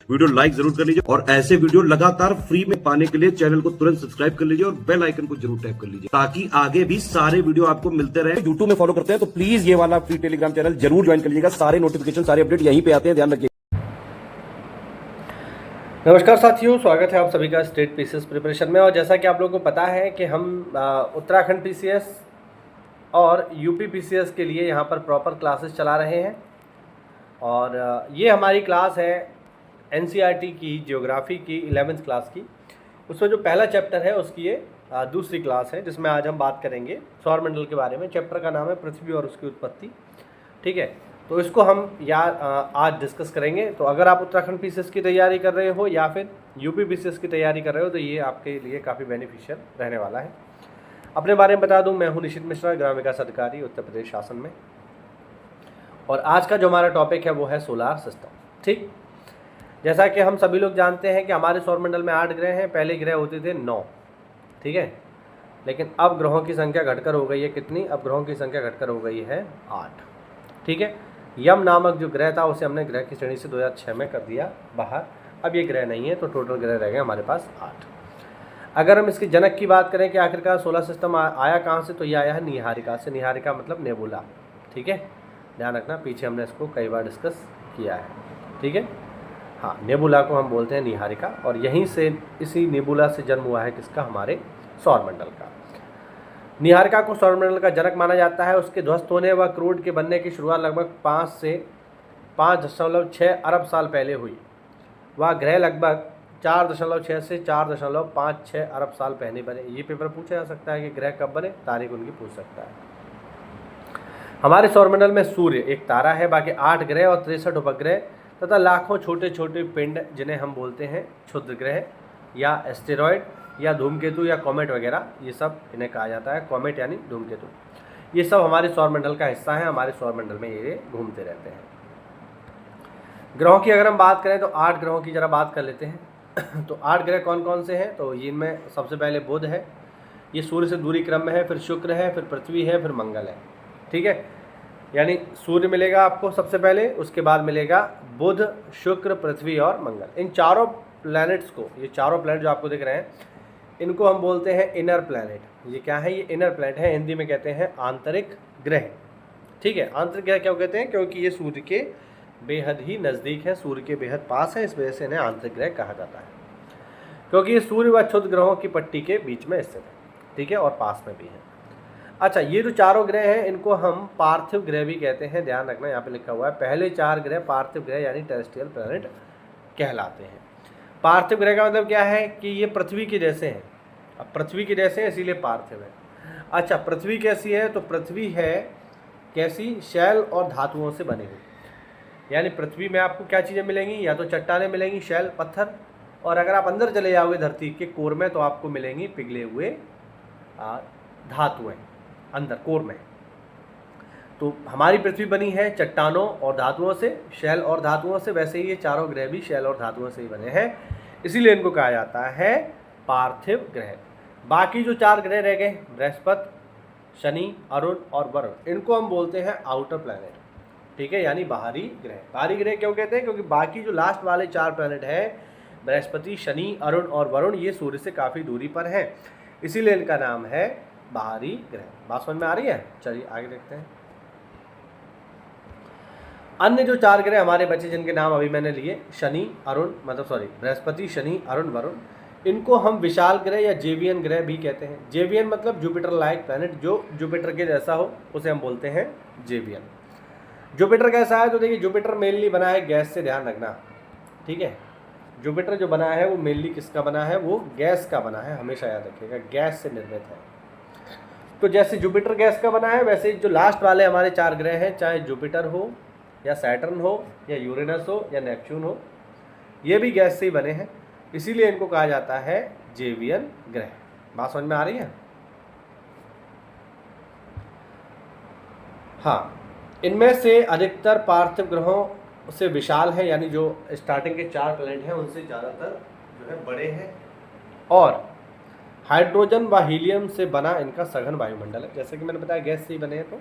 Video like जरूर कर लीजिए और ऐसे वीडियो लगातार फ्री में पाने के लिए चैनल को तुरंत सब्सक्राइब कर लीजिए और बेल आइकन को जरूर टैप कर लीजिए ताकि आगे भी सारे वीडियो आपको मिलते रहे। यूट्यूब में फॉलो करते हैं तो प्लीज ये वाला फ्री टेलीग्राम चैनल जरूर ज्वाइन कर लीजिएगा। सारे नोटिफिकेशन सारे अपडेट यहीं पे आते हैं, ध्यान रखिए। नमस्कार साथियों, स्वागत है आप सभी का स्टेट पीसीएस प्रिपरेशन में। और जैसा कि आप लोगों को पता है कि हम उत्तराखंड पीसीएस और यूपी पीसीएस के लिए यहाँ पर प्रॉपर क्लासेस चला रहे हैं। और ये हमारी क्लास है एनसीईआरटी की ज्योग्राफी की 11th क्लास की। उसमें जो पहला चैप्टर है उसकी ये दूसरी क्लास है, जिसमें आज हम बात करेंगे सौरमंडल के बारे में। चैप्टर का नाम है पृथ्वी और उसकी उत्पत्ति। ठीक है, तो इसको हम आज डिस्कस करेंगे। तो अगर आप उत्तराखंड पीसीएस की तैयारी कर रहे हो या फिर यूपी पीसीएस की तैयारी कर रहे हो तो ये आपके लिए काफ़ी बेनिफिशियल रहने वाला है। अपने बारे में बता दूं, मैं हूं निशित मिश्रा, ग्राम विकास अधिकारी उत्तर प्रदेश शासन में। और आज का जो हमारा टॉपिक है वो है सोलार सिस्टम। ठीक, जैसा कि हम सभी लोग जानते हैं कि हमारे सौरमंडल में 8 ग्रह हैं। पहले ग्रह होते थे 9, ठीक है, लेकिन अब ग्रहों की संख्या घटकर हो गई है कितनी? अब ग्रहों की संख्या घटकर हो गई है 8। ठीक है, यम नामक जो ग्रह था उसे हमने ग्रह की श्रेणी से 2006 में कर दिया बाहर। अब ये ग्रह नहीं है, तो टोटल ग्रह रह गए हमारे पास 8। अगर हम इसके जनक की बात करें कि आखिरकार सोलर सिस्टम आया कहाँ से, तो ये आया है निहारिका से। निहारिका मतलब नेबुला। ठीक है, ध्यान रखना, पीछे हमने इसको कई बार डिस्कस किया है। ठीक है, हाँ, नेबुला को हम बोलते हैं निहारिका। और यहीं से इसी नेबुला से जन्म हुआ है किसका? हमारे सौरमंडल का। निहारिका को सौरमंडल का जनक माना जाता है। उसके ध्वस्त होने व क्रूड के बनने की शुरुआत लगभग 5 से 5.6 अरब साल पहले हुई। वह ग्रह लगभग 4.6 से 4.56 अरब साल पहले बने। ये पेपर पूछा जा सकता है कि ग्रह कब बने, तारीख उनकी पूछ सकता है। हमारे सौरमंडल में सूर्य एक तारा है, बाकी 8 ग्रह और 63 उपग्रह तथा लाखों छोटे छोटे पिंड, जिन्हें हम बोलते हैं क्षुद्र ग्रह या एस्टेरॉयड या धूमकेतु या कॉमेट वगैरह, ये सब इन्हें कहा जाता है। कॉमेट यानी धूमकेतु, ये सब हमारे सौरमंडल का हिस्सा है। हमारे सौरमंडल में ये घूमते रहते हैं। ग्रहों की अगर हम बात करें तो 8 ग्रहों की जरा बात कर लेते हैं। तो 8 ग्रह कौन कौन से हैं? तो इनमें सबसे पहले बुध है, ये सूर्य से दूरी क्रम में है, फिर शुक्र है, फिर पृथ्वी है, फिर मंगल है। ठीक है, यानी सूर्य मिलेगा आपको सबसे पहले, उसके बाद मिलेगा बुध, शुक्र, पृथ्वी और मंगल। इन चारों प्लैनेट्स को, ये चारों प्लैनेट जो आपको दिख रहे हैं, इनको हम बोलते हैं इनर प्लैनेट। ये क्या है? ये इनर प्लैनेट है। हिंदी में कहते हैं आंतरिक ग्रह। ठीक है, आंतरिक ग्रह क्यों कहते हैं? क्योंकि ये सूर्य के बेहद ही नज़दीक है, सूर्य के बेहद पास है, इस वजह से इन्हें आंतरिक ग्रह कहा जाता है। क्योंकि ये सूर्य व क्षुद्र ग्रहों की पट्टी के बीच में स्थित है। ठीक है, और पास में भी है। अच्छा, ये जो चारों ग्रह हैं इनको हम पार्थिव ग्रह भी कहते हैं। ध्यान रखना, यहाँ पे लिखा हुआ है पहले 4 ग्रह पार्थिव ग्रह यानी टेरेस्ट्रियल प्लैनेट कहलाते हैं। पार्थिव ग्रह का मतलब क्या है कि ये पृथ्वी के जैसे हैं। अब पृथ्वी के जैसे हैं इसीलिए पार्थिव है। अच्छा, पृथ्वी कैसी है? तो पृथ्वी है कैसी? शैल और धातुओं से बनी हुई। यानी पृथ्वी में आपको क्या चीज़ें मिलेंगी? या तो चट्टानें मिलेंगी, शैल, पत्थर, और अगर आप अंदर चले जाओगे धरती के कोर में तो आपको मिलेंगी पिघले हुए धातुएं अंदर कोर में। तो हमारी पृथ्वी बनी है चट्टानों और धातुओं से, शैल और धातुओं से। वैसे ही ये चारों ग्रह भी शैल और धातुओं से ही बने हैं, इसीलिए इनको कहा जाता है पार्थिव ग्रह। बाकी जो 4 ग्रह रह गए, बृहस्पति, शनि, अरुण और वरुण, इनको हम बोलते हैं आउटर प्लैनेट। ठीक है, यानी बाहरी ग्रह। बाहरी ग्रह क्यों कहते हैं? क्योंकि बाकी जो लास्ट वाले 4 प्लैनेट हैं, बृहस्पति, शनि, अरुण और वरुण, ये सूर्य से काफ़ी दूरी पर हैं, इसीलिए इनका नाम है बाहरी ग्रह। बात समझ में आ रही है? चलिए आगे देखते हैं। अन्य जो 4 ग्रह हमारे बचे, जिनके नाम अभी मैंने लिए, शनि, अरुण, बृहस्पति, शनि, अरुण, वरुण, इनको हम विशाल ग्रह या जेवियन ग्रह भी कहते हैं। जेवियन मतलब जुपिटर लाइक प्लैनेट, जो जुपिटर के जैसा हो उसे हम बोलते हैं जेवियन। जुपिटर कैसा है? तो देखिए, जुपिटर मेनली बना है गैस से, ध्यान रखना। ठीक है, जुपिटर जो बना है वो मेनली किसका बना है? वो गैस का बना है, हमेशा याद रखिएगा, गैस से निर्मित है। तो जैसे जुपिटर गैस का बना है, वैसे जो लास्ट वाले हमारे 4 ग्रह हैं, चाहे जुपिटर हो या सैटर्न हो या यूरेनस हो या नेपच्यून हो, ये भी गैस से ही बने हैं, इसीलिए इनको कहा जाता है जेवियन ग्रह। बात समझ में आ रही है? हाँ, इनमें से अधिकतर पार्थिव ग्रहों से विशाल है, यानी जो स्टार्टिंग के 4 प्लैनेट हैं उनसे ज़्यादातर जो है बड़े हैं। और हाइड्रोजन व हीलियम से बना इनका सघन वायुमंडल है। जैसे कि मैंने बताया गैस से ही बने हैं। तो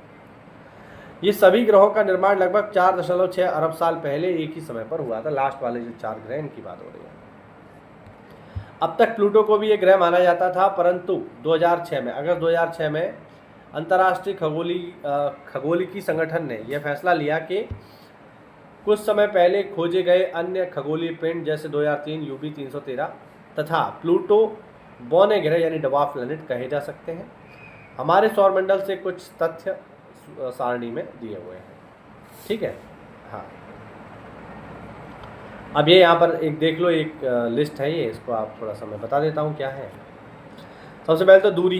ये सभी ग्रहों का निर्माण लगभग 4.6 अरब साल पहले एक ही समय पर हुआ था। लास्ट वाले जो 4 ग्रह इनकी बात हो रही है। अब तक प्लूटो को भी ये ग्रह माना जाता था, परंतु 2006 में, अगस्त 2006 में अंतर्राष्ट्रीय खगोलिकी संगठन ने यह फैसला लिया कि कुछ समय पहले खोजे गए अन्य खगोलीय पिंड जैसे 2003 यूपी 313 तथा प्लूटो बौने ग्रह यानी डवार्फ प्लैनेट कहे जा सकते हैं। हमारे सौरमंडल से कुछ तथ्य सारणी में दिए हुए हैं। ठीक है, हाँ। अब ये यहाँ पर एक देख लो, एक लिस्ट है ये, इसको आप थोड़ा सा मैं बता देता हूँ क्या है। सबसे पहले तो दूरी,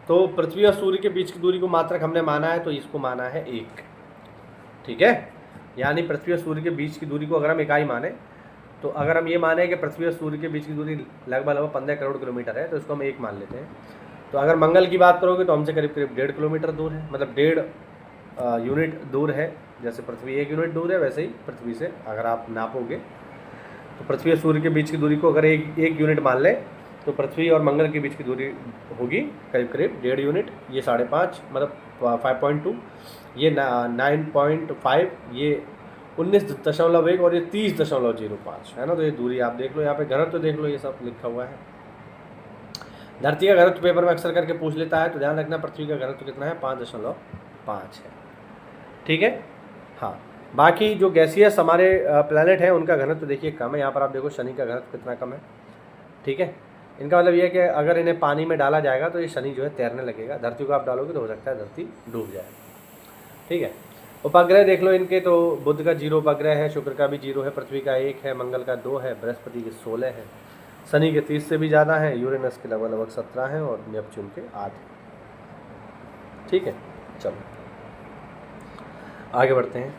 तो पृथ्वी और सूर्य के बीच की दूरी को मात्रक हमने माना है, तो इसको माना है 1। ठीक है, यानी पृथ्वी और सूर्य के बीच की दूरी को अगर हम इकाई माने, तो अगर हम ये माने कि पृथ्वी और सूर्य के बीच की दूरी लगभग 15 करोड़ किलोमीटर है, तो इसको हम 1 मान लेते हैं। तो अगर मंगल की बात करोगे तो हमसे करीब 1.5 किलोमीटर दूर है, मतलब 1.5 यूनिट दूर है। जैसे पृथ्वी 1 यूनिट दूर है, वैसे ही पृथ्वी से अगर आप नापोगे तो पृथ्वी और सूर्य के बीच की दूरी को अगर एक यूनिट मान लें, तो पृथ्वी और मंगल के बीच की दूरी होगी करीब 1.5 यूनिट। ये 5.5 मतलब 5.2, ये 9.5, ये 19.1 और ये 30.05 है ना। तो ये दूरी आप देख लो, यहाँ पे घनत्व तो देख लो, ये सब लिखा हुआ है। धरती का घनत्व पेपर में अक्सर करके पूछ लेता है, तो ध्यान रखना पृथ्वी का घनत्व कितना है, 5.5 है। ठीक है, हाँ। बाकी जो गैसियस हमारे प्लैनेट हैं उनका घनत्व देखिए कम है। यहाँ पर आप देखो शनि का घनत्व कितना कम है। ठीक है, इनका मतलब ये है कि अगर इन्हें पानी में डाला जाएगा तो ये शनि जो है तैरने लगेगा। धरती को आप डालोगे तो हो सकता है धरती डूब जाए। ठीक है, उपग्रह देख लो इनके, तो बुध का 0 उपग्रह है, शुक्र का भी 0 है, पृथ्वी का 1 है, मंगल का 2 है, बृहस्पति के 16 है, शनि के 30 से भी ज़्यादा है, यूरेनस के लगभग 17 हैं और नेपच्यून के 8 हैं। ठीक है, चलो आगे बढ़ते हैं।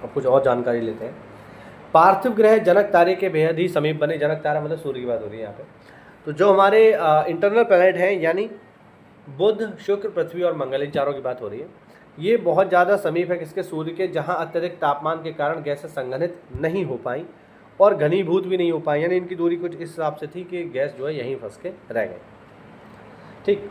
अब कुछ और जानकारी लेते हैं। पार्थिव ग्रह जनक तारे के बेहद ही समीप बने। जनक तारा मतलब सूर्य की बात हो रही है यहाँ पे। तो जो हमारे इंटरनल प्लैनेट हैं, यानी बुध, शुक्र, पृथ्वी और मंगल, इन चारों की बात हो रही है, ये बहुत ज़्यादा समीप है किसके, सूर्य के, जहाँ अत्यधिक तापमान के कारण गैसें संघनित नहीं हो पाई और घनीभूत भी नहीं हो पाई। यानी इनकी दूरी कुछ इस हिसाब से थी कि गैस जो है यहीं फंस के रह गए। ठीक,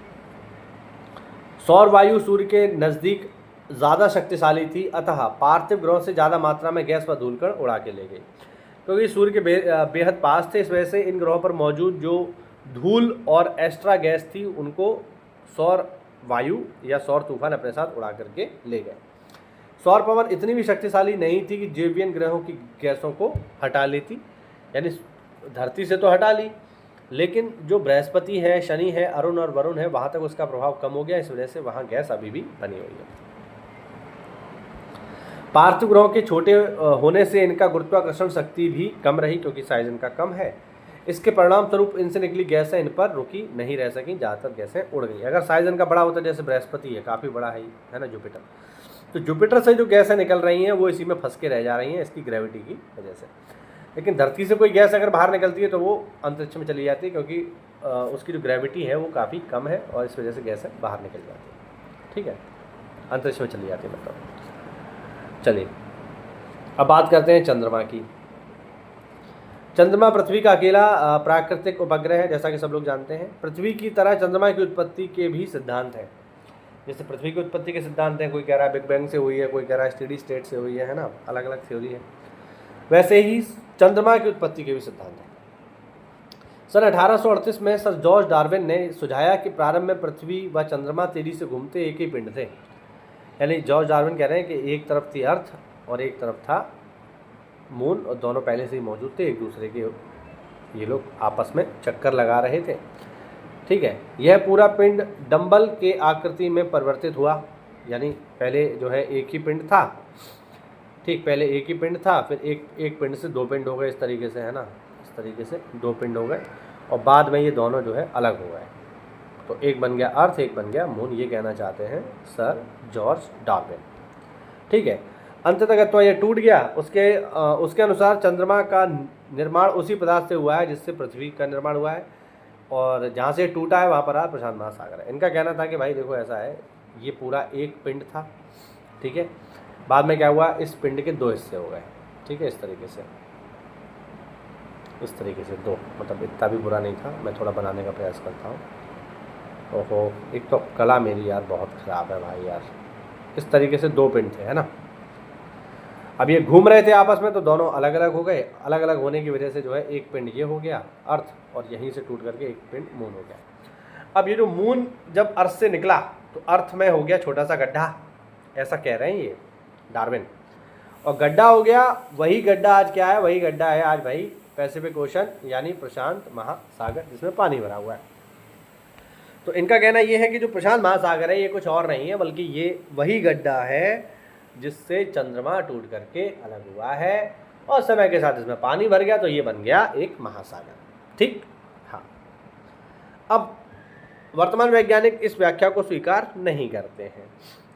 सौर वायु सूर्य के नज़दीक ज़्यादा शक्तिशाली थी, अतः पार्थिव ग्रहों से ज़्यादा मात्रा में गैस व धूल कण उड़ा के ले गई। क्योंकि सूर्य के बेहद पास थे, इस वजह से इन ग्रहों पर मौजूद जो धूल और एक्स्ट्रा गैस थी उनको सौर वायु या सौर तूफान अपने साथ उड़ा करके ले गए। सौर पवन इतनी भी शक्तिशाली नहीं थी कि जेवियन ग्रहों की गैसों को हटा लेती, यानी धरती से तो हटा ली, लेकिन जो बृहस्पति है, शनि है, अरुण और वरुण है, वहाँ तक उसका प्रभाव कम हो गया। इस वजह से वहाँ गैस अभी भी बनी हुई है। पार्थिव ग्रहों के छोटे होने से इनका गुरुत्वाकर्षण शक्ति भी कम रही, क्योंकि साइज इनका कम है। इसके परिणाम स्वरूप इनसे निकली गैसें इन पर रुकी नहीं रह सकी, ज़्यादातर गैसें उड़ गई। अगर साइज इनका बड़ा होता, जैसे बृहस्पति है काफ़ी बड़ा है ना, जुपिटर, तो जुपिटर से जो गैसें निकल रही हैं वो इसी में फंस के रह जा रही हैं इसकी ग्रेविटी की वजह से। लेकिन धरती से कोई गैस अगर बाहर निकलती है तो वो अंतरिक्ष में चली जाती है, क्योंकि उसकी जो ग्रेविटी है वो काफ़ी कम है और इस वजह से गैसें बाहर निकल जाती है। ठीक है, अंतरिक्ष में चली जाती है मतलब। चलिए अब बात करते हैं चंद्रमा की। चंद्रमा पृथ्वी का अकेला प्राकृतिक उपग्रह है, जैसा कि सब लोग जानते हैं। पृथ्वी की तरह चंद्रमा की उत्पत्ति के भी सिद्धांत हैं। जैसे पृथ्वी की उत्पत्ति के सिद्धांत हैं, कोई कह रहा है बिग बैंग से हुई है, कोई कह रहा है स्टेडी स्टेट से हुई है ना, अलग अलग थ्योरी है। वैसे ही चंद्रमा की उत्पत्ति के भी सिद्धांत हैं। सन 1838 में सर जॉर्ज डार्विन ने सुझाया कि प्रारंभ में पृथ्वी व चंद्रमा तेजी से घूमते एक ही पिंड थे। यानी जॉर्ज डार्विन कह रहे हैं कि एक तरफ थी अर्थ और एक तरफ था मून, और दोनों पहले से ही मौजूद थे, एक दूसरे के ये लोग आपस में चक्कर लगा रहे थे। ठीक है, यह पूरा पिंड डंबल के आकृति में परिवर्तित हुआ। यानी पहले जो है एक ही पिंड था, ठीक, पहले एक ही पिंड था, फिर एक पिंड से 2 पिंड हो गए, इस तरीके से है ना, इस तरीके से 2 पिंड हो गए और बाद में ये दोनों जो है अलग हो गए। तो एक बन गया अर्थ, एक बन गया मून, ये कहना चाहते हैं सर जॉर्ज डार्विन। ठीक है, अंततः तो ये टूट गया। उसके अनुसार चंद्रमा का निर्माण उसी पदार्थ से हुआ है जिससे पृथ्वी का निर्माण हुआ है, और जहाँ से टूटा है वहाँ पर आज प्रशांत महासागर है। इनका कहना था कि भाई देखो ऐसा है, ये पूरा एक पिंड था, ठीक है, बाद में क्या हुआ, इस पिंड के 2 हिस्से हो गए। ठीक है, इस तरीके से 2, मतलब इतना भी बुरा नहीं था। मैं थोड़ा बनाने का प्रयास करता हूँ। ओहो, एक तो कला मेरी यार बहुत ख़राब है भाई यार, इस तरीके से दो पिंड थे, है ना। अब ये घूम रहे थे आपस में, तो दोनों अलग अलग हो गए। अलग अलग होने की वजह से जो है एक पिंड ये हो गया अर्थ, और यहीं से टूट करके एक पिंड मून हो गया। अब ये जो मून जब अर्थ से निकला तो अर्थ में हो गया छोटा सा गड्ढा, ऐसा कह रहे हैं ये डार्विन। और गड्ढा हो गया, वही गड्ढा आज क्या है, वही गड्ढा है आज भाई पैसिफिक ओशन यानी प्रशांत महासागर, जिसमें पानी भरा हुआ है। तो इनका कहना ये है कि जो प्रशांत महासागर है ये कुछ और नहीं है, बल्कि ये वही गड्ढा है जिससे चंद्रमा टूट करके अलग हुआ है, और समय के साथ इसमें पानी भर गया तो ये बन गया एक महासागर। ठीक, हाँ। अब वर्तमान वैज्ञानिक इस व्याख्या को स्वीकार नहीं करते हैं।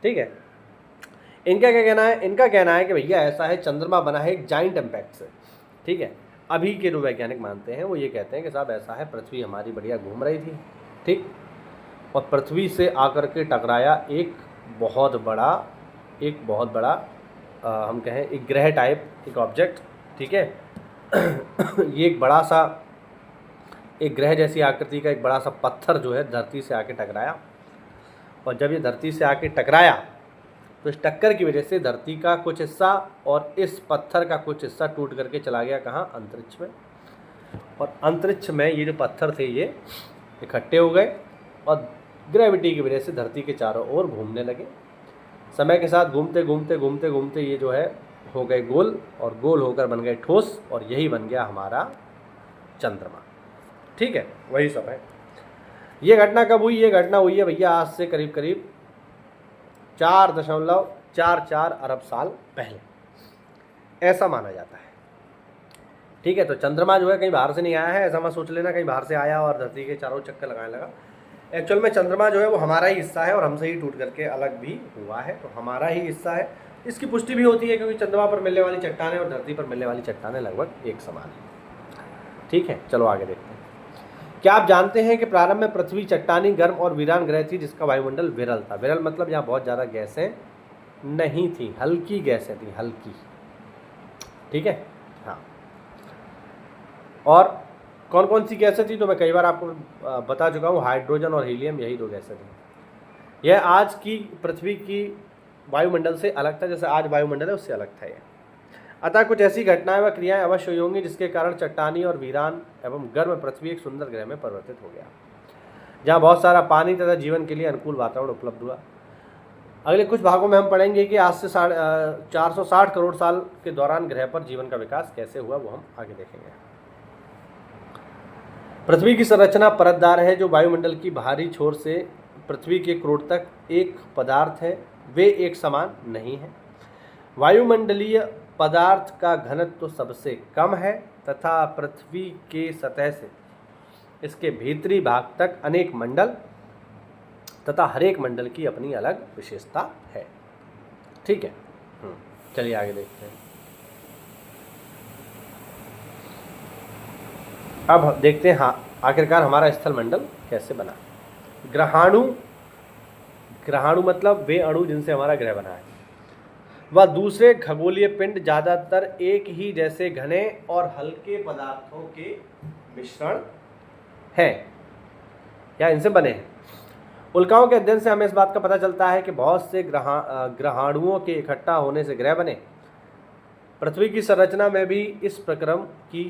ठीक है, इनका क्या कहना है, इनका कहना है कि भैया ऐसा है, चंद्रमा बना है एक जाइंट इम्पैक्ट से। ठीक है, अभी के जो वैज्ञानिक मानते हैं वो ये कहते हैं कि साहब ऐसा है, पृथ्वी हमारी बढ़िया घूम रही थी, ठीक, और पृथ्वी से आकर के टकराया एक बहुत बड़ा हम कहें एक ग्रह टाइप एक ऑब्जेक्ट। ठीक है ये एक बड़ा सा एक ग्रह जैसी आकृति का एक बड़ा सा पत्थर जो है धरती से आके टकराया, और जब ये धरती से आके टकराया तो इस टक्कर की वजह से धरती का कुछ हिस्सा और इस पत्थर का कुछ हिस्सा टूट करके चला गया कहाँ, अंतरिक्ष में। और अंतरिक्ष में ये जो पत्थर थे ये इकट्ठे हो गए और ग्रेविटी की वजह से धरती के चारों ओर घूमने लगे। समय के साथ घूमते ये जो है हो गए गोल, और गोल होकर बन गए ठोस, और यही बन गया हमारा चंद्रमा। ठीक है, वही सब है। ये घटना कब हुई, ये घटना हुई है भैया आज से करीब 4.44 अरब साल पहले, ऐसा माना जाता है। ठीक है, तो चंद्रमा जो है कहीं बाहर से नहीं आया है, ऐसा मत सोच लेना कहीं बाहर से आया और धरती के चारों चक्कर लगाने लगा। एक्चुअल में चंद्रमा जो है वो हमारा ही हिस्सा है, और हमसे ही टूट करके अलग भी हुआ है, तो हमारा ही हिस्सा है। इसकी पुष्टि भी होती है क्योंकि चंद्रमा पर मिलने वाली चट्टानें और धरती पर मिलने वाली चट्टानें लगभग एक समान है। ठीक है, चलो आगे देखते हैं। क्या आप जानते हैं कि प्रारंभ में पृथ्वी चट्टानी, गर्म और वीरान ग्रह थी जिसका वायुमंडल विरल था। विरल मतलब यहाँ बहुत ज़्यादा गैसें नहीं थी, हल्की गैसें थी, हल्की। ठीक है, हाँ। और कौन कौन सी गैसें थी तो मैं कई बार आपको बता चुका हूँ, हाइड्रोजन और हीलियम, यही दो गैसें थी। यह आज की पृथ्वी की वायुमंडल से अलग था, जैसे आज वायुमंडल है उससे अलग था यह। अतः कुछ ऐसी घटनाएं व क्रियाएं अवश्य हुई होंगी जिसके कारण चट्टानी और वीरान एवं गर्म पृथ्वी एक सुंदर ग्रह में परिवर्तित हो गया, जहाँ बहुत सारा पानी तथा जीवन के लिए अनुकूल वातावरण उपलब्ध हुआ। अगले कुछ भागों में हम पढ़ेंगे कि आज से 460 करोड़ साल के दौरान ग्रह पर जीवन का विकास कैसे हुआ, वो हम आगे देखेंगे। पृथ्वी की संरचना परतदार है, जो वायुमंडल की बाहरी छोर से पृथ्वी के क्रोड़ तक एक पदार्थ है, वे एक समान नहीं है। वायुमंडलीय पदार्थ का घनत्व तो सबसे कम है तथा पृथ्वी के सतह से इसके भीतरी भाग तक अनेक मंडल तथा हर एक मंडल की अपनी अलग विशेषता है। ठीक है, चलिए आगे देखते हैं। अब देखते हैं हाँ आखिरकार हमारा स्थल मंडल कैसे बना। ग्रहाणु मतलब वे अणु जिनसे हमारा ग्रह बना है, वह दूसरे खगोलीय पिंड ज़्यादातर एक ही जैसे घने और हल्के पदार्थों के मिश्रण हैं या इनसे बने हैं। उल्काओं के अध्ययन से हमें इस बात का पता चलता है कि बहुत से ग्रहाणुओं के इकट्ठा होने से ग्रह बने। पृथ्वी की संरचना में भी इस प्रक्रम की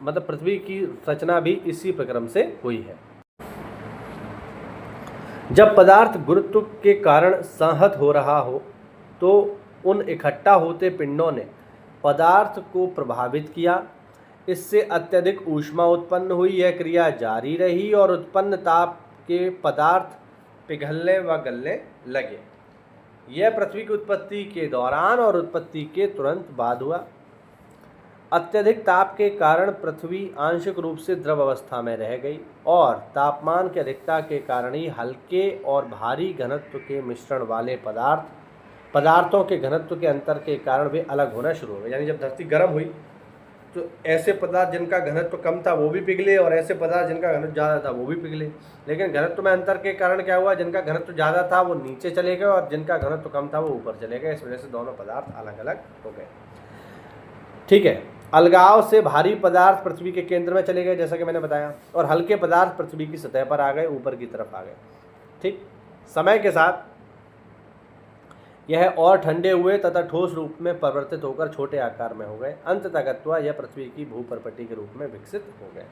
पृथ्वी की रचना भी इसी प्रक्रम से हुई है। जब पदार्थ गुरुत्व के कारण संहत हो रहा हो तो उन इकट्ठा होते पिंडों ने पदार्थ को प्रभावित किया, इससे अत्यधिक ऊष्मा उत्पन्न हुई। यह क्रिया जारी रही और उत्पन्न ताप के पदार्थ पिघलने व गलने लगे। यह पृथ्वी की उत्पत्ति के दौरान और उत्पत्ति के तुरंत बाद हुआ। अत्यधिक ताप के कारण पृथ्वी आंशिक रूप से द्रव अवस्था में रह गई और तापमान की अधिकता के कारण ही हल्के और भारी घनत्व के मिश्रण वाले पदार्थों के घनत्व के अंतर के कारण वे अलग होना शुरू हो गए। यानी जब धरती गर्म हुई तो ऐसे पदार्थ जिनका घनत्व कम था वो भी पिघले और ऐसे पदार्थ जिनका घनत्व ज़्यादा था वो भी पिघले। लेकिन घनत्व में अंतर के कारण क्या हुआ, जिनका घनत्व ज़्यादा था वो नीचे चले गए और जिनका घनत्व कम था वो ऊपर चले गए। इस वजह से दोनों पदार्थ अलग अलग हो गए। ठीक है, अलगाव से भारी पदार्थ पृथ्वी के केंद्र में चले गए जैसा कि मैंने बताया, और हल्के पदार्थ पृथ्वी की सतह पर आ गए, ऊपर की तरफ आ गए। ठीक, समय के साथ यह और ठंडे हुए तथा ठोस रूप में परिवर्तित होकर छोटे आकार में हो गए। अंततः यह पृथ्वी की भूपर्पटी के रूप में विकसित हो गए।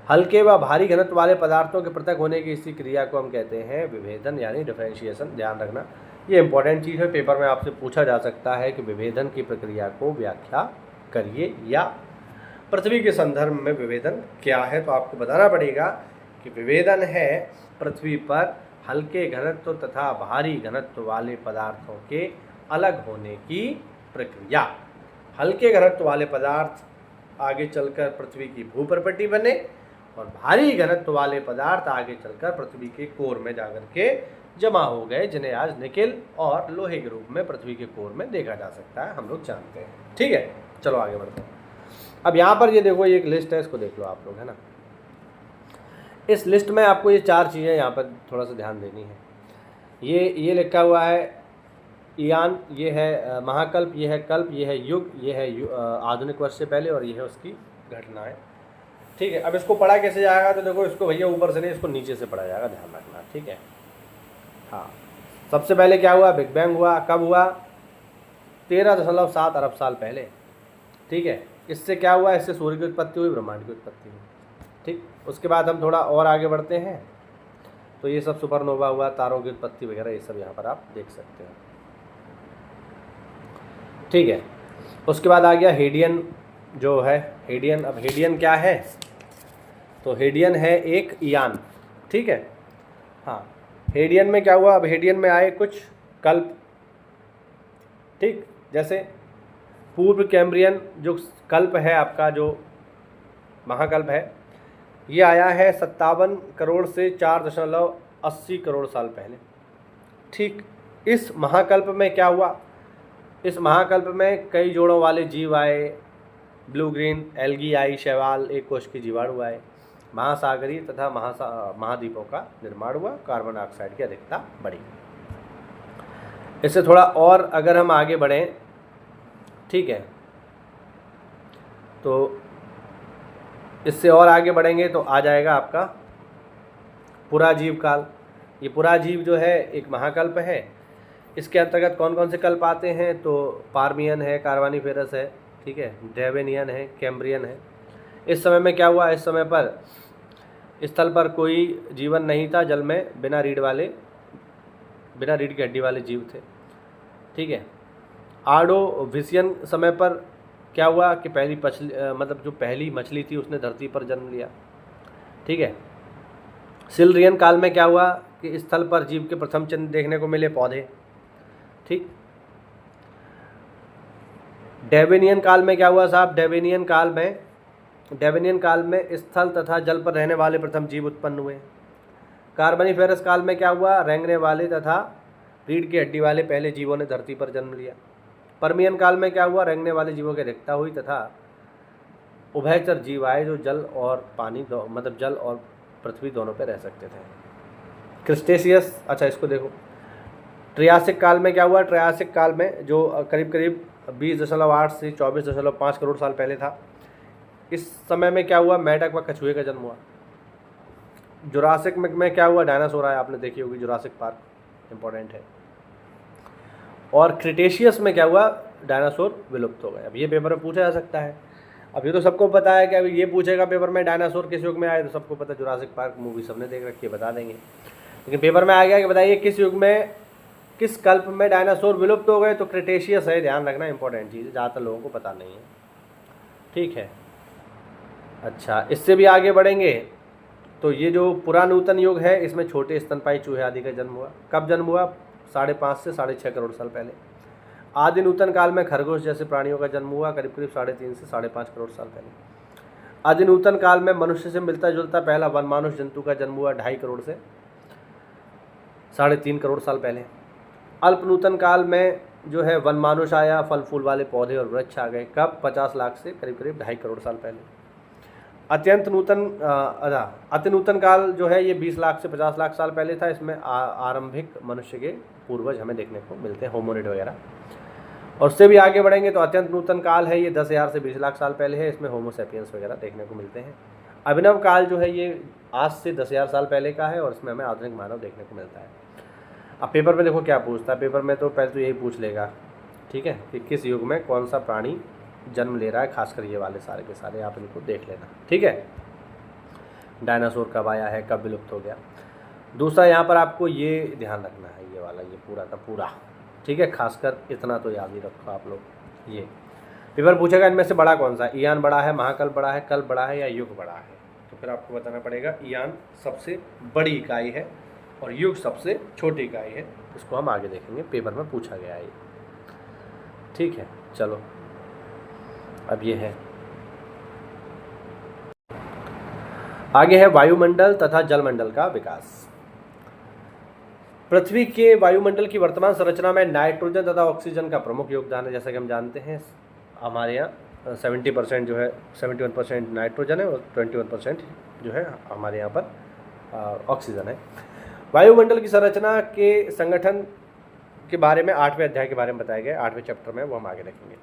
हल्के व भारी घनत्व वाले पदार्थों के पृथक होने की इसी क्रिया को हम कहते हैं विभेदन यानी डिफरेंशिएशन। ध्यान रखना, ये इंपॉर्टेंट चीज़ है, पेपर में आपसे पूछा जा सकता है कि विभेदन की प्रक्रिया को व्याख्या करिए या पृथ्वी के संदर्भ में विभेदन क्या है। तो आपको बताना पड़ेगा कि विभेदन है पृथ्वी पर हल्के घनत्व तथा भारी घनत्व वाले पदार्थों के अलग होने की प्रक्रिया। हल्के घनत्व वाले पदार्थ आगे चलकर पृथ्वी की भूपर्पटी बने और भारी घनत्व वाले पदार्थ आगे चलकर पृथ्वी के कोर में जाकर के जमा हो गए, जिन्हें आज निकेल और लोहे के रूप में पृथ्वी के कोर में देखा जा सकता है, हम लोग जानते हैं। ठीक है, चलो आगे बढ़ते हैं। अब यहाँ पर ये देखो, ये एक लिस्ट है, इसको देख लो आप लोग, है ना। इस लिस्ट में आपको ये 4 चीज़ें यहाँ पर थोड़ा सा ध्यान देनी है। ये लिखा हुआ है ईयान, ये है महाकल्प, ये है कल्प, ये है युग, ये है आधुनिक वर्ष से पहले, और ये है उसकी घटनाएं। ठीक है, अब इसको पढ़ा कैसे जाएगा, तो देखो इसको भैया ऊपर से नहीं, इसको नीचे से पढ़ा जाएगा, ध्यान रखना। ठीक है, हाँ, सबसे पहले क्या हुआ, बिग बैंग हुआ। कब हुआ, 13.7 अरब साल पहले। ठीक है, इससे क्या हुआ, इससे सूर्य की उत्पत्ति हुई, ब्रह्मांड की उत्पत्ति हुई। ठीक, उसके बाद हम थोड़ा और आगे बढ़ते हैं, तो ये सब सुपरनोवा हुआ, तारों की उत्पत्ति वगैरह, ये सब यहाँ पर आप देख सकते हैं। ठीक है, उसके बाद आ गया हेडियन जो है, हेडियन। अब हेडियन क्या है, तो हेडियन है एक यान। ठीक है, हाँ, हेडियन में क्या हुआ, अब हेडियन में आए कुछ कल्प। ठीक, जैसे पूर्व कैम्ब्रियन जो कल्प है आपका, जो महाकल्प है, ये आया है 57 करोड़ से 4.80 करोड़ साल पहले। ठीक, इस महाकल्प में क्या हुआ, इस महाकल्प में कई जोड़ों वाले जीव आए, ब्लू ग्रीन एल्गी आई, शैवाल, एक कोश की जीवाणु आए, महासागरीय तथा महाद्वीपों का निर्माण हुआ, कार्बन डाइऑक्साइड की अधिकता बढ़ी। इससे थोड़ा और अगर हम आगे बढ़ें, ठीक है, तो इससे और आगे बढ़ेंगे तो आ जाएगा आपका पुराजीव काल। ये पुराजीव जो है एक महाकल्प है। इसके अंतर्गत कौन कौन से कल्प आते हैं, तो पार्मियन है, कार्बोनिफेरस है, ठीक है, डेवेनियन है, कैम्ब्रियन है। इस समय में क्या हुआ, इस समय पर स्थल पर कोई जीवन नहीं था, जल में बिना रीढ़ की हड्डी वाले जीव थे। ठीक है, आर्डोविशियन समय पर क्या हुआ कि जो पहली मछली थी उसने धरती पर जन्म लिया। ठीक है, सिल्रियन काल में क्या हुआ कि स्थल पर जीव के प्रथम चिन्ह देखने को मिले, पौधे। ठीक, डेवेनियन काल में क्या हुआ साहब, डेवेनियन काल में स्थल तथा जल पर रहने वाले प्रथम जीव उत्पन्न हुए। कार्बोनिफेरस काल में क्या हुआ, रेंगने वाले तथा रीढ़ की हड्डी वाले पहले जीवों ने धरती पर जन्म लिया। पर्मियन काल में क्या हुआ, रेंगने वाले जीवों की अधिकता हुई तथा उभयचर जीव आए जो जल और पानी जल और पृथ्वी दोनों पर रह सकते थे। क्रिस्टेशियस, अच्छा इसको देखो, ट्रियासिक काल में क्या हुआ, ट्रियासिक काल में जो करीब 20.8 से 24.5 करोड़ साल पहले था। इस समय में क्या हुआ, मेंढक व कछुए का जन्म हुआ। जुरासिक में क्या हुआ, डायनासोर आया, आपने देखी होगी जुरासिक पार्क, इंपॉर्टेंट है। और क्रिटेशियस में क्या हुआ, डायनासोर विलुप्त हो गए। अब ये पेपर में पूछा जा सकता है। अब ये तो सबको पता है कि अभी ये पूछेगा पेपर में डायनासोर किस युग में आए, तो सबको पता, जुरासिक पार्क मूवी सबने देख रखी है, बता देंगे। लेकिन पेपर में आ गया कि बताइए किस युग में, किस कल्प में डायनासोर विलुप्त हो गए, तो क्रिटेशियस है, ध्यान रखना, इंपॉर्टेंट चीज़ है, ज़्यादातर लोगों को पता नहीं है। ठीक है, अच्छा इससे भी आगे बढ़ेंगे तो ये जो पुरानूतन युग है, इसमें छोटे स्तनपायी चूहे आदि का जन्म हुआ। कब जन्म हुआ, 5.5 से 6.5 करोड़ साल पहले। आदि नूतन काल में खरगोश जैसे प्राणियों का जन्म हुआ, करीब 3.5 से 5.5 करोड़ साल पहले। आदि नूतन काल में मनुष्य से मिलता जुलता पहला वनमानुष जंतु का जन्म हुआ 2.5 करोड़ से 3.5 करोड़ साल पहले। अल्प नूतन काल में जो है वनमानुष आया, फल फूल वाले पौधे और वृक्ष आ गए। कब, 50 लाख से करीब 2.5 करोड़ साल पहले। अति नूतन काल जो है ये 20 लाख से 50 लाख साल पहले था। इसमें आरंभिक मनुष्य के पूर्वज हमें देखने को मिलते हैं, होमोनिड वगैरह। और उससे भी आगे बढ़ेंगे तो अत्यंत नूतन काल है, ये 10,000 से 20 लाख साल पहले है। इसमें होमोसेपियंस वगैरह देखने को मिलते हैं। अभिनव काल जो है ये आज से 10,000 साल पहले का है और इसमें हमें आधुनिक मानव देखने को मिलता है। अब पेपर में देखो क्या पूछता है, पेपर में तो पहले तो यही पूछ लेगा, ठीक है, कि किस युग में कौन सा प्राणी जन्म ले रहा है, खासकर ये वाले सारे के सारे आप इनको देख लेना, ठीक है। डायनासोर कब आया है, कब विलुप्त हो गया। दूसरा यहाँ पर आपको ये ध्यान रखना है, ये वाला ये पूरा का पूरा, ठीक है, खासकर इतना तो याद ही रखो आप लोग। ये पेपर पूछेगा इनमें से बड़ा कौन सा, ईयान बड़ा है, महाकल बड़ा है, कल बड़ा है या युग बड़ा है, तो फिर आपको बताना पड़ेगा ईयान सबसे बड़ी इकाई है और युग सबसे छोटी इकाई है। इसको हम आगे देखेंगे, पेपर में पूछा गया है, ठीक है। चलो अब ये है, आगे है वायुमंडल तथा जलमंडल का विकास। पृथ्वी के वायुमंडल की वर्तमान संरचना में नाइट्रोजन तथा ऑक्सीजन का प्रमुख योगदान है। जैसा कि हम जानते हैं हमारे यहाँ 70% जो है 71% नाइट्रोजन है और 21% जो है हमारे यहाँ पर ऑक्सीजन है। वायुमंडल की संरचना के संगठन के बारे में 8वें अध्याय के बारे में बताया गया, 8वें चैप्टर में, वो हम आगे देखेंगे।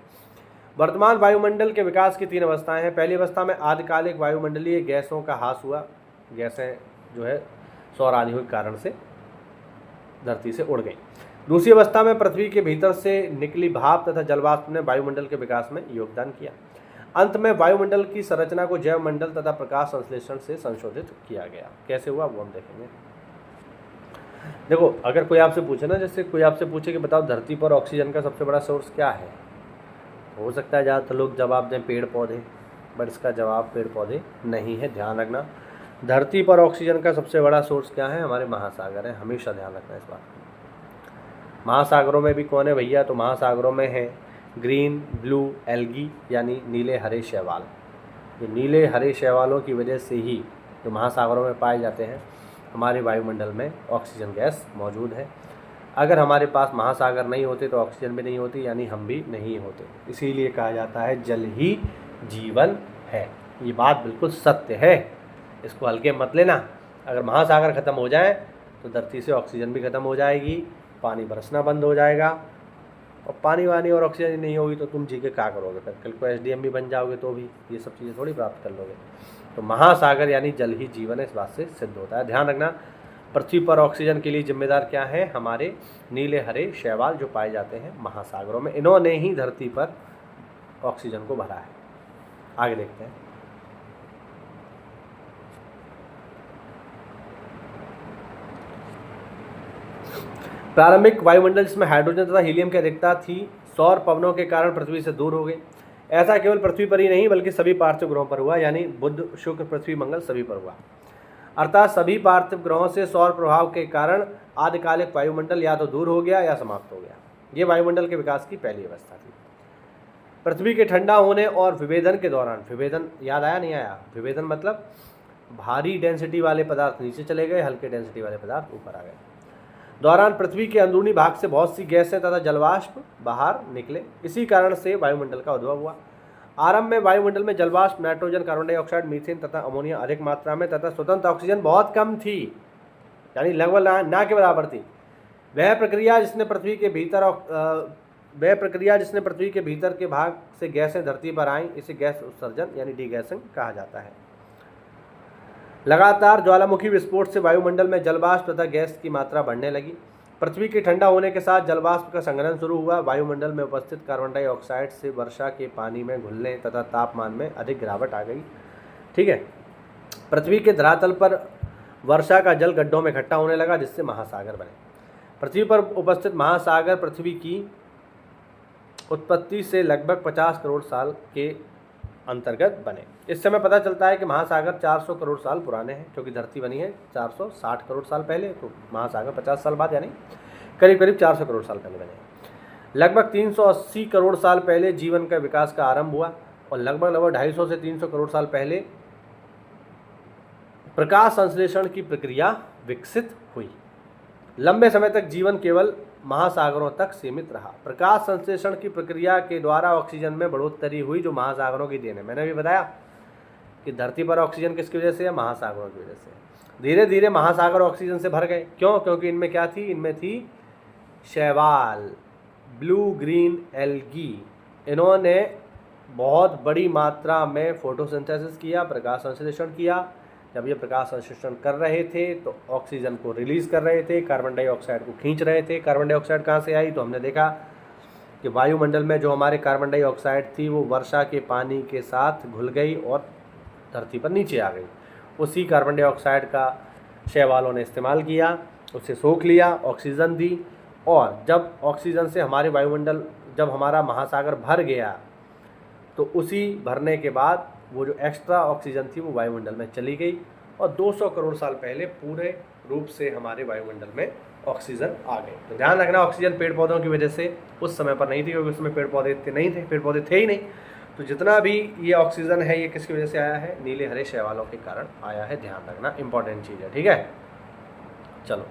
वर्तमान वायुमंडल के विकास की 3 अवस्थाएं हैं। पहली अवस्था में आदिकालिक वायुमंडलीय गैसों का ह्रास हुआ, गैसें जो है सौर आदि के कारण से धरती से उड़ गई। दूसरी अवस्था में पृथ्वी के भीतर से निकली भाप तथा जलवाष्प ने वायुमंडल के विकास में योगदान किया। अंत में वायुमंडल की संरचना को जैव मंडल तथा प्रकाश संश्लेषण से संशोधित किया गया। कैसे हुआ वो हम देखेंगे। देखो, अगर कोई आपसे पूछे ना, जैसे कोई आपसे पूछे कि बताओ धरती पर ऑक्सीजन का सबसे बड़ा सोर्स क्या है, हो सकता है ज़्यादातर लोग जवाब दें पेड़ पौधे, बट इसका जवाब पेड़ पौधे नहीं है। ध्यान रखना, धरती पर ऑक्सीजन का सबसे बड़ा सोर्स क्या है, हमारे महासागर है। हमेशा ध्यान रखना इस बात को। महासागरों में भी कौन है भैया, तो महासागरों में है ग्रीन ब्लू एल्गी, यानी नीले हरे शैवाल। ये नीले हरे शैवालों की वजह से ही जो महासागरों में पाए जाते हैं, हमारे वायुमंडल में ऑक्सीजन गैस मौजूद है। अगर हमारे पास महासागर नहीं होते तो ऑक्सीजन भी नहीं होती, यानी हम भी नहीं होते। इसीलिए कहा जाता है जल ही जीवन है। ये बात बिल्कुल सत्य है, इसको हल्के मत लेना। अगर महासागर ख़त्म हो जाए तो धरती से ऑक्सीजन भी ख़त्म हो जाएगी, पानी बरसना बंद हो जाएगा, और पानी वानी और ऑक्सीजन नहीं होगी तो तुम जी के क्या करोगे, फिर कल को SDM भी बन जाओगे तो भी ये सब चीज़ें थोड़ी प्राप्त कर लोगे। तो महासागर यानी जल ही जीवन है, इस बात से सिद्ध होता है। ध्यान रखना, पृथ्वी पर ऑक्सीजन के लिए जिम्मेदार क्या है, हमारे नीले हरे शैवाल जो पाए जाते हैं महासागरों में। इन्होंने ही धरती पर ऑक्सीजन को भरा है। आगे देखते हैं। प्रारंभिक वायुमंडल जिसमें हाइड्रोजन तथा हीलियम की अधिकता थी, सौर पवनों के कारण पृथ्वी से दूर हो गई। ऐसा केवल पृथ्वी पर ही नहीं बल्कि सभी पार्थिव ग्रहों पर हुआ, यानी बुध शुक्र पृथ्वी मंगल सभी पर हुआ। अर्थात सभी पार्थिव ग्रहों से सौर प्रभाव के कारण आदिकालिक वायुमंडल या तो दूर हो गया या समाप्त हो गया। ये वायुमंडल के विकास की पहली अवस्था थी। पृथ्वी के ठंडा होने और विभेदन के दौरान, विभेदन याद आया नहीं आया, विभेदन मतलब भारी डेंसिटी वाले पदार्थ नीचे चले गए, हल्के डेंसिटी वाले पदार्थ ऊपर आ गए। दौरान पृथ्वी के अंदरूनी भाग से बहुत सी गैसें तथा जलवाष्प बाहर निकले। इसी कारण से वायुमंडल का उद्भव हुआ। आरंभ में वायुमंडल में जलवाष्प, नाइट्रोजन, कार्बन डाइऑक्साइड, मीथेन तथा अमोनिया अधिक मात्रा में तथा स्वतंत्र ऑक्सीजन बहुत कम थी, यानी लगभग ना के बराबर थी। वह प्रक्रिया जिसने पृथ्वी के भीतर के भाग से गैसें धरती पर आईं, इसे गैस उत्सर्जन यानी डीगैसिंग कहा जाता है। लगातार ज्वालामुखी विस्फोट से वायुमंडल में जलवाष्प तथा गैस की मात्रा बढ़ने लगी। पृथ्वी के ठंडा होने के साथ जलवाष्प का संघनन शुरू हुआ। वायुमंडल में उपस्थित कार्बन डाइऑक्साइड से वर्षा के पानी में घुलने तथा तापमान में अधिक गिरावट आ गई। ठीक है, पृथ्वी के धरातल पर वर्षा का जल गड्ढों में इकट्ठा होने लगा, जिससे महासागर बने। पृथ्वी पर उपस्थित महासागर पृथ्वी की उत्पत्ति से लगभग 50 करोड़ साल के अंतर्गत बने। इस समय पता चलता है कि महासागर 400 करोड़ साल पुराने हैं, क्योंकि धरती बनी है 460 करोड़ साल पहले, तो महासागर 50 साल बाद यानी करीब करीब 400 करोड़ साल पहले बने। लगभग 380 करोड़ साल पहले जीवन का विकास का आरंभ हुआ और लगभग 250 से 300 करोड़ साल पहले प्रकाश संश्लेषण की प्रक्रिया विकसित हुई। लंबे समय तक जीवन केवल महासागरों तक सीमित रहा। प्रकाश संश्लेषण की प्रक्रिया के द्वारा ऑक्सीजन में बढ़ोतरी हुई, जो महासागरों की देन है। मैंने भी बताया कि धरती पर ऑक्सीजन किसकी वजह से है, महासागरों की वजह से। धीरे धीरे महासागर ऑक्सीजन से भर गए। क्यों? क्योंकि इनमें क्या थी, इनमें थी शैवाल, ब्लू ग्रीन एल्गी। इन्होंने बहुत बड़ी मात्रा में फोटोसिंथेसिस किया, प्रकाश संश्लेषण किया, जब ये प्रकाश संश्लेषण कर रहे थे तो ऑक्सीजन को रिलीज़ कर रहे थे, कार्बन डाइऑक्साइड को खींच रहे थे। कार्बन डाइऑक्साइड कहाँ से आई? तो हमने देखा कि वायुमंडल में जो हमारे कार्बन डाइऑक्साइड थी वो वर्षा के पानी के साथ घुल गई और धरती पर नीचे आ गई। उसी कार्बन डाइऑक्साइड का शैवालों ने इस्तेमाल किया, उसे सोख लिया, ऑक्सीजन दी, और जब ऑक्सीजन से हमारे वायुमंडल, जब हमारा महासागर भर गया तो उसी भरने के बाद वो जो एक्स्ट्रा ऑक्सीजन थी वो वायुमंडल में चली गई और 200 करोड़ साल पहले पूरे रूप से हमारे वायुमंडल में ऑक्सीजन आ गई। तो ध्यान रखना, ऑक्सीजन पेड़ पौधों की वजह से उस समय पर नहीं थी, क्योंकि उस समय पेड़ पौधे नहीं थे, पेड़ पौधे थे ही नहीं। तो जितना भी ये ऑक्सीजन है ये किसकी वजह से आया है? नीले हरे शैवालों के कारण आया है। ध्यान रखना, इंपॉर्टेंट चीज़ है, ठीक है। चलो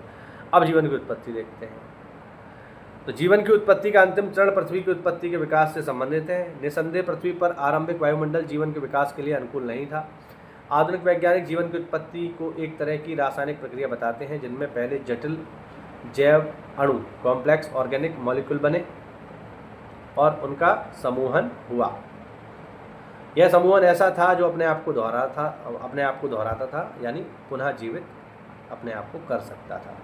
अब जीवन की उत्पत्ति देखते हैं। तो जीवन की उत्पत्ति का अंतिम चरण पृथ्वी की उत्पत्ति के विकास से संबंधित है। निसंदेह पृथ्वी पर आरंभिक वायुमंडल जीवन के विकास के लिए अनुकूल नहीं था। आधुनिक वैज्ञानिक जीवन की उत्पत्ति को एक तरह की रासायनिक प्रक्रिया बताते हैं, जिनमें पहले जटिल जैव अणु, कॉम्प्लेक्स ऑर्गेनिक मॉलिक्यूल बने और उनका समूहन हुआ। यह समूहन ऐसा था जो अपने आप को दोहराता था, यानी पुनः जीवित अपने आप को कर सकता था।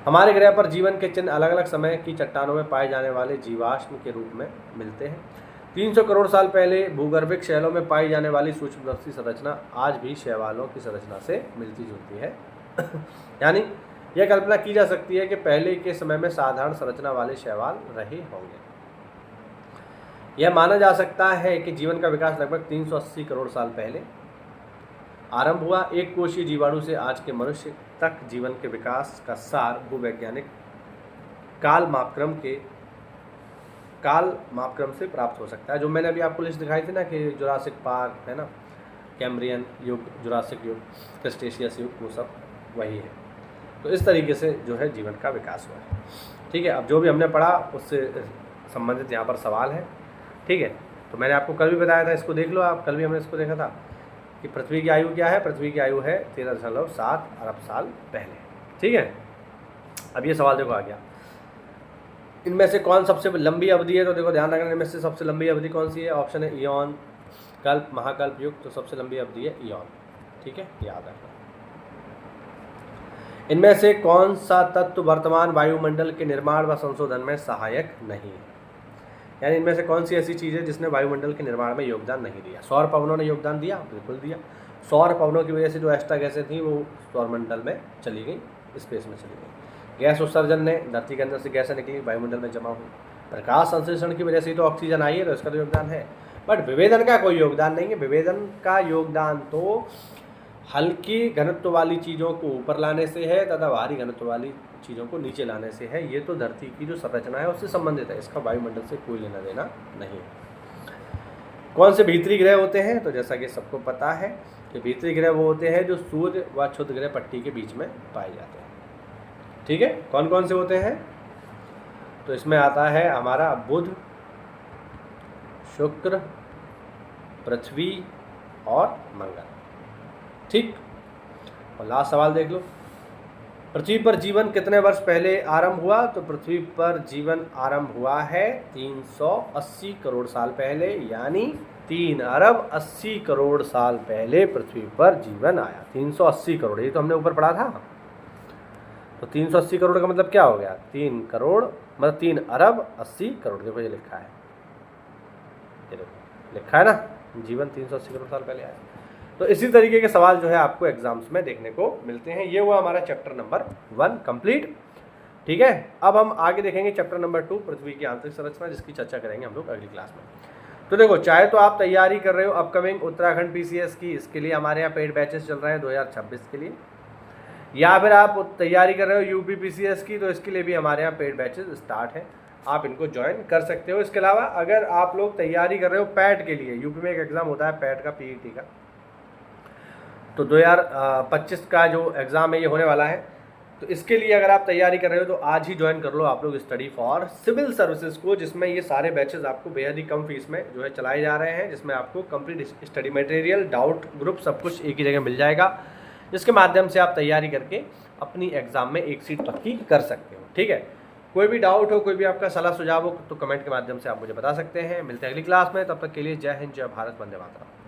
हमारे ग्रह पर जीवन के चिन्ह अलग अलग समय की चट्टानों में पाए जाने वाले जीवाश्म के रूप में मिलते हैं। 300 करोड़ साल पहले भूगर्भिक शैलों में पाई जाने वाली सूक्ष्मदर्शी संरचना आज भी शैवालों की संरचना से मिलती जुलती है। यानी यह कल्पना की जा सकती है कि पहले के समय में साधारण संरचना वाले शैवाल रहे होंगे। यह माना जा सकता है कि जीवन का विकास लगभग 380 करोड़ साल पहले आरंभ हुआ। एक कोशीय जीवाणु से आज के मनुष्य तक जीवन के विकास का सार भूवैज्ञानिक काल मापक्रम से प्राप्त हो सकता है। जो मैंने अभी आपको लिस्ट दिखाई थी ना कि जुरासिक पार्क है ना, कैम्ब्रियन युग, जुरासिक युग, क्रिस्टेशियस युग, वो सब वही है। तो इस तरीके से जो है जीवन का विकास हुआ है, ठीक है। अब जो भी हमने पढ़ा उससे संबंधित यहाँ पर सवाल है, ठीक है। तो मैंने आपको कल भी बताया था, इसको देख लो आप, कल भी हमने इसको देखा था कि पृथ्वी की आयु क्या है। पृथ्वी की आयु है 13.7 अरब साल पहले, ठीक है। अब ये सवाल देखो आ गया, इनमें से कौन सबसे लंबी अवधि है? तो देखो ध्यान रखना, इनमें से सबसे लंबी अवधि कौन सी है? ऑप्शन है इयॉन, कल्प, महाकल्प, युग। तो सबसे लंबी अवधि है इयॉन, ठीक है, याद रखना। इनमें से कौन सा तत्व वर्तमान वायुमंडल के निर्माण व संशोधन में सहायक नहीं है? यानी इनमें से कौन सी ऐसी चीज़ है जिसने वायुमंडल के निर्माण में योगदान नहीं दिया? सौर पवनों ने योगदान दिया, बिल्कुल दिया। सौर पवनों की वजह से जो एक्स्ट्रा गैसें थी वो सौरमंडल में चली गई, स्पेस में चली गई। गैस उत्सर्जन ने धरती के अंदर से गैसें निकली, वायुमंडल में जमा हुई। प्रकाश संश्लेषण की वजह से तो ऑक्सीजन आई है, तो इसका तो योगदान है। बट विभेदन का कोई योगदान नहीं है। विभेदन का योगदान तो हल्की घनत्व वाली चीज़ों को ऊपर लाने से है तथा भारी घनत्व वाली चीज़ों को नीचे लाने से है। ये तो धरती की जो संरचना है उससे संबंधित है, इसका वायुमंडल से कोई लेना देना नहीं। कौन से भीतरी ग्रह होते हैं? तो जैसा कि सबको पता है कि भीतरी ग्रह वो होते हैं जो सूर्य व क्षुद्र ग्रह पट्टी के बीच में पाए जाते हैं, ठीक है। कौन कौन से होते हैं? तो इसमें आता है हमारा बुध, शुक्र, पृथ्वी और मंगल, ठीक। और लास्ट सवाल देख लो, पृथ्वी पर जीवन कितने वर्ष पहले आरंभ हुआ? तो पृथ्वी पर जीवन आरंभ हुआ है 380 करोड़ साल पहले, यानी 3 अरब 80 करोड़ साल पहले पृथ्वी पर जीवन आया। 380 करोड़, ये तो हमने ऊपर पढ़ा था। तो 380 करोड़ का मतलब क्या हो गया? 3 करोड़ मतलब 3 अरब 80 करोड़। देखो ये लिखा है, ये देखो लिखा है ना, जीवन 380 करोड़ साल पहले आया। तो इसी तरीके के सवाल जो है आपको एग्जाम्स में देखने को मिलते हैं। ये हुआ हमारा चैप्टर नंबर 1 कंप्लीट, ठीक है। अब हम आगे देखेंगे चैप्टर नंबर 2 पृथ्वी की आंतरिक संरचना, जिसकी चर्चा करेंगे हम लोग अगली क्लास में। तो देखो, चाहे तो आप तैयारी कर रहे हो अपकमिंग उत्तराखंड पीसीएस की, इसके लिए हमारे यहाँ पेड बैचेस चल रहे हैं 2026 के लिए, या फिर आप तैयारी कर रहे हो यूपी पीसीएस की, तो इसके लिए भी हमारे यहाँ पेड बैचेस स्टार्ट हैं, आप इनको ज्वाइन कर सकते हो। इसके अलावा अगर आप लोग तैयारी कर रहे हो पैट के लिए, यूपी में एक एग्ज़ाम होता है पैट का, पीईटी का, तो 2025 का जो एग्ज़ाम है ये होने वाला है। तो इसके लिए अगर आप तैयारी कर रहे हो तो आज ही ज्वाइन कर लो आप लोग स्टडी फॉर सिविल सर्विसेज को, जिसमें ये सारे बैचेस आपको बेहद ही कम फीस में जो है चलाए जा रहे हैं, जिसमें आपको complete study material, doubt group, सब कुछ एक ही जगह मिल जाएगा, जिसके माध्यम से आप तैयारी करके अपनी एग्ज़ाम में एक सीट पक्की कर सकते हो, ठीक है। कोई भी डाउट हो, कोई भी आपका सलाह सुझाव हो तो कमेंट के माध्यम से आप मुझे बता सकते हैं। मिलते हैं अगली क्लास में, तब तक के लिए जय हिंद, जय भारत, वंदे मातरम।